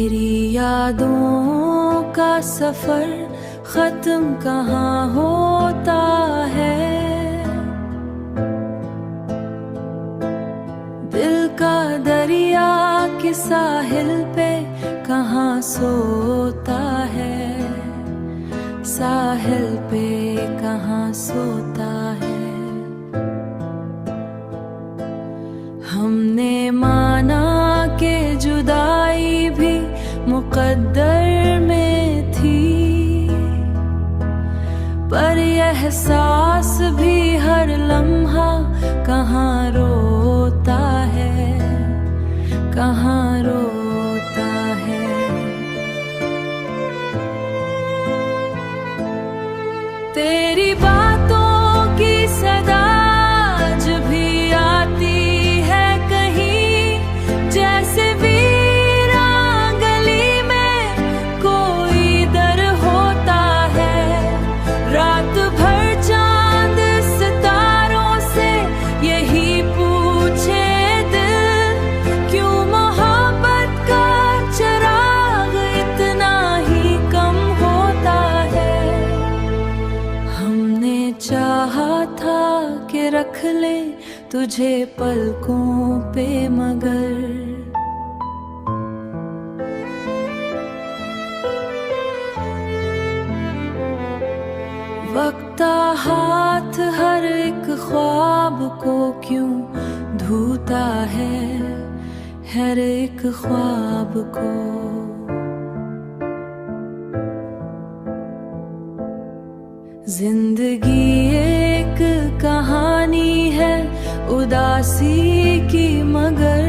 तेरी यादों का सफर खत्म कहाँ होता है, दिल का दरिया के साहिल पे कहाँ सोता है, साहिल पे कहाँ सोता है। हमने माना कि जुदाई भी मुकद्दर में थी, पर यह एहसास भी हर लम्हा कहाँ रोता है, कहाँ रोता है। तेरी बातों की सदा जब भी आती है कहीं, जैसे वीरान गली में कोई दर होता है। रात भर चांद सितारों से यही पूछे दिल, क्यों मोहब्बत का चिराग इतना ही कम होता है। हमने चाहा था कि रख ले तुझे पलकों पे, मगर वक्त हाथ हर एक ख्वाब को क्यों धोता है, हर एक ख्वाब को। जिंदगी एक कहानी है उदासी की, मगर